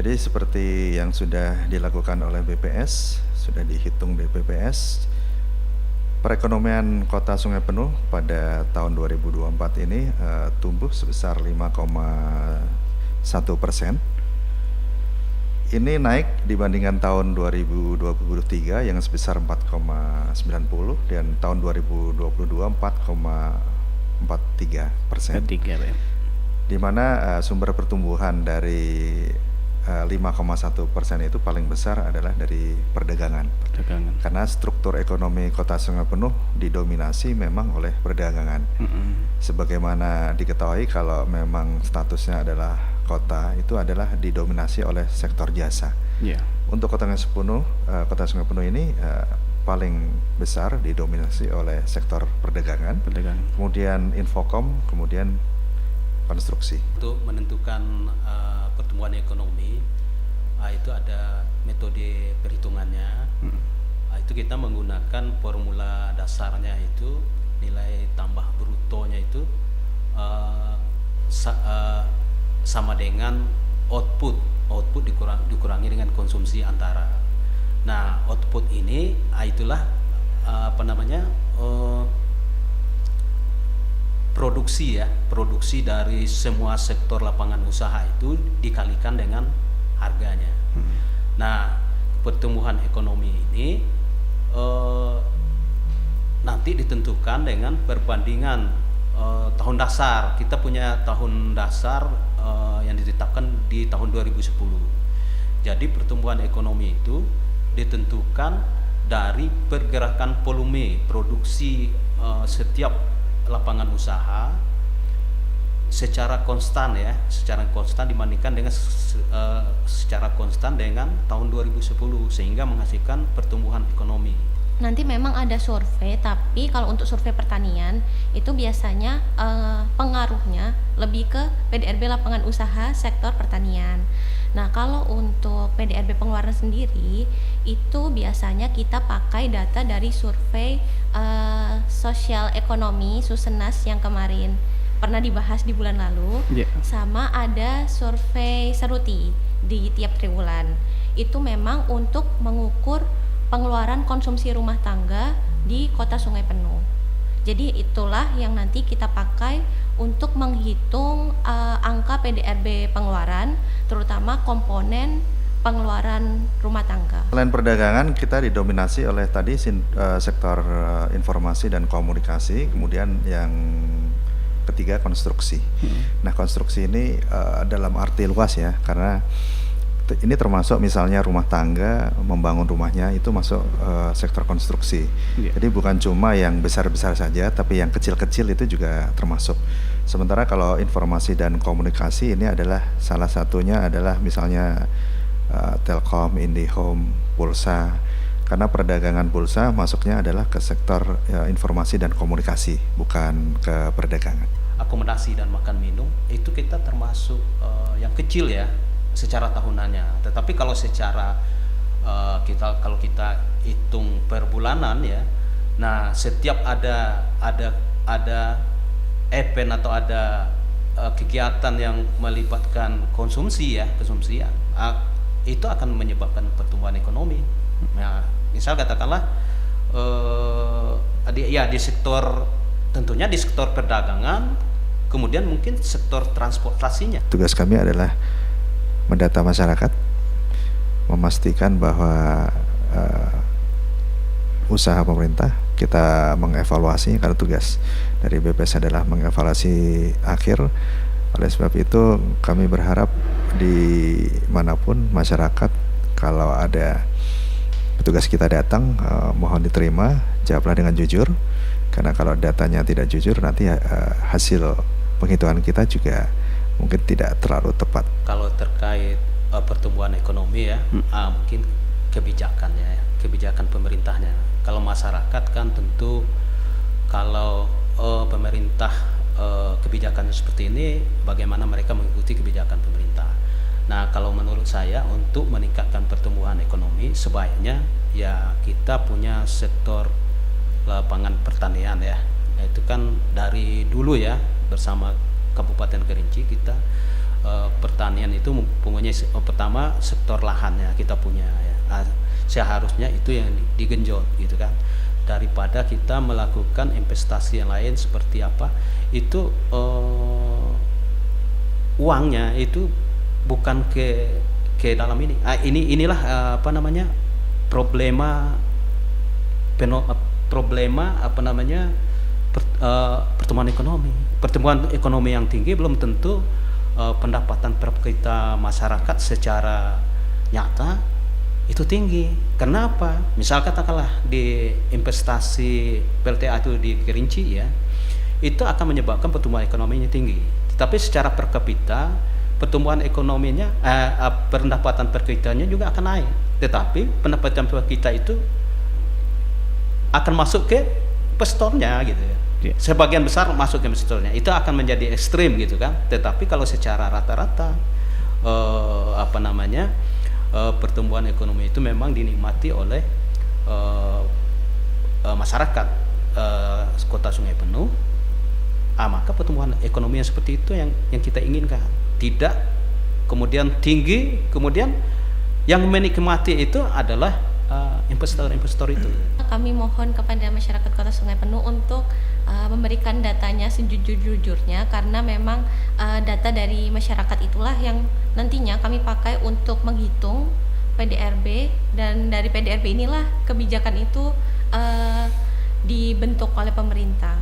Jadi seperti yang sudah dilakukan oleh BPS, sudah dihitung di BPS, perekonomian Kota Sungai Penuh pada tahun 2024 ini tumbuh sebesar 5,1%. Ini naik dibandingkan tahun 2023 yang sebesar 4,90 dan tahun 2022 4,43%. Ketiga, Pak. Di mana sumber pertumbuhan dari 5,1% itu paling besar adalah dari perdagangan. Karena struktur ekonomi Kota Sungai Penuh didominasi memang oleh perdagangan. Sebagaimana diketahui kalau memang statusnya adalah kota itu adalah didominasi oleh sektor jasa. Untuk Kota Sungai Penuh ini paling besar didominasi oleh sektor perdagangan. Kemudian infokom, kemudian konstruksi. Untuk menentukan pertumbuhan ekonomi, itu ada metode perhitungannya. Itu kita menggunakan formula dasarnya itu nilai tambah brutonya itu sama dengan output dikurangi dengan konsumsi antara. Nah, output ini itulah produksi dari semua sektor lapangan usaha itu dikalikan dengan harganya. Nah, pertumbuhan ekonomi ini nanti ditentukan dengan perbandingan tahun dasar. Kita punya tahun dasar yang ditetapkan di tahun 2010. Jadi pertumbuhan ekonomi itu ditentukan dari pergerakan volume produksi setiap lapangan usaha secara konstan dibandingkan dengan secara konstan dengan tahun 2010 sehingga menghasilkan pertumbuhan ekonomi. Nanti memang ada survei, tapi kalau untuk survei pertanian itu biasanya pengaruhnya lebih ke PDRB lapangan usaha sektor pertanian. Nah, kalau untuk PDRB pengeluaran sendiri itu biasanya kita pakai data dari survei sosial ekonomi Susenas yang kemarin pernah dibahas di bulan lalu, sama ada survei Seruti di tiap triwulan. Itu memang untuk mengukur pengeluaran konsumsi rumah tangga di Kota Sungai Penuh. Jadi itulah yang nanti kita pakai untuk menghitung angka PDRB pengeluaran, terutama komponen pengeluaran rumah tangga. Selain perdagangan, kita didominasi oleh tadi sektor informasi dan komunikasi, kemudian yang ketiga konstruksi. Nah, konstruksi ini dalam arti luas ya, karena ini termasuk misalnya rumah tangga, membangun rumahnya itu masuk sektor konstruksi. Jadi bukan cuma yang besar-besar saja, tapi yang kecil-kecil itu juga termasuk. Sementara kalau informasi dan komunikasi ini adalah salah satunya adalah misalnya Telkom, IndiHome, Pulsa. Karena perdagangan pulsa masuknya adalah ke sektor informasi dan komunikasi, bukan ke perdagangan. Akomodasi dan makan minum itu kita termasuk yang kecil ya secara tahunannya. Tetapi kalau secara kalau kita hitung per bulanan ya, nah setiap ada event atau ada kegiatan yang melibatkan konsumsi itu akan menyebabkan pertumbuhan ekonomi. Nah, misal katakanlah di sektor, tentunya di sektor perdagangan, kemudian mungkin sektor transportasinya. Tugas kami adalah mendata masyarakat, memastikan bahwa usaha pemerintah kita mengevaluasi, karena tugas dari BPS adalah mengevaluasi akhir. Oleh sebab itu kami berharap di manapun masyarakat kalau ada petugas kita datang, mohon diterima, jawablah dengan jujur, karena kalau datanya tidak jujur nanti hasil penghitungan kita juga mungkin tidak terlalu tepat. Kalau terkait pertumbuhan ekonomi ya, mungkin kebijakan pemerintahnya. Kalau masyarakat kan tentu kalau pemerintah kebijakannya seperti ini, bagaimana mereka mengikuti kebijakan pemerintah. Nah, kalau menurut saya untuk meningkatkan pertumbuhan ekonomi sebaiknya ya kita punya sektor lapangan pertanian ya. Itu kan dari dulu ya bersama Kabupaten Kerinci kita pertanian itu mempunyai pertama sektor lahannya kita punya ya. Seharusnya itu yang digenjot gitu kan, daripada kita melakukan investasi yang lain seperti apa itu uangnya itu bukan ke dalam ini. Inilah apa namanya problema pertumbuhan ekonomi yang tinggi belum tentu pendapatan per kapita masyarakat secara nyata itu tinggi. Kenapa? Misal katakanlah di investasi PLTA itu di Kerinci ya, itu akan menyebabkan pertumbuhan ekonominya tinggi. Tapi secara per kapita pertumbuhan ekonominya, pendapatan per kapitanya juga akan naik. Tetapi pendapatan per kapita itu akan masuk ke investornya gitu ya. Sebagian besar masuk ke investornya. Itu akan menjadi ekstrim gitu kan. Tetapi kalau secara rata-rata pertumbuhan ekonomi itu memang dinikmati oleh masyarakat kota Sungai Penuh, maka pertumbuhan ekonomi yang seperti itu yang kita inginkan. Tidak kemudian tinggi, kemudian yang menikmati itu adalah investor-investor itu. Kami mohon kepada masyarakat kota Sungai Penuh untuk memberikan datanya sejujur-jujurnya, karena memang data dari masyarakat itulah yang nantinya kami pakai untuk menghitung PDRB, dan dari PDRB inilah kebijakan itu dibentuk oleh pemerintah.